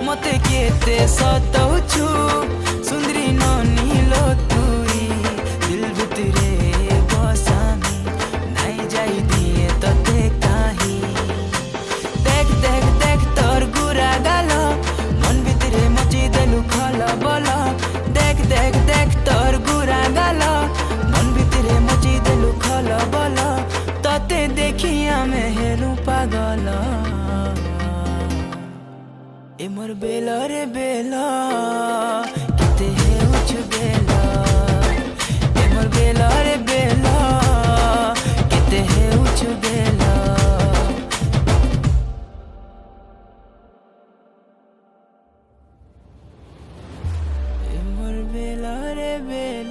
मते केते सताउछु सुंदरी ननिलो तुई दिल भितरे बसामी नाई जाई दिए तते काही देख देख देख तोर गुरा गालो मन भितरे मची देलु खला बोला देख देख देख तोर गुरा गालो मन भितरे मची देलु खला बोला तते देखी आमे हेलु पागल ए मोर बेला रे बेला केते हेउछु बेला ए मोर बेला रे बेला केते हेउछु बेला ए मोर बेला रे बेला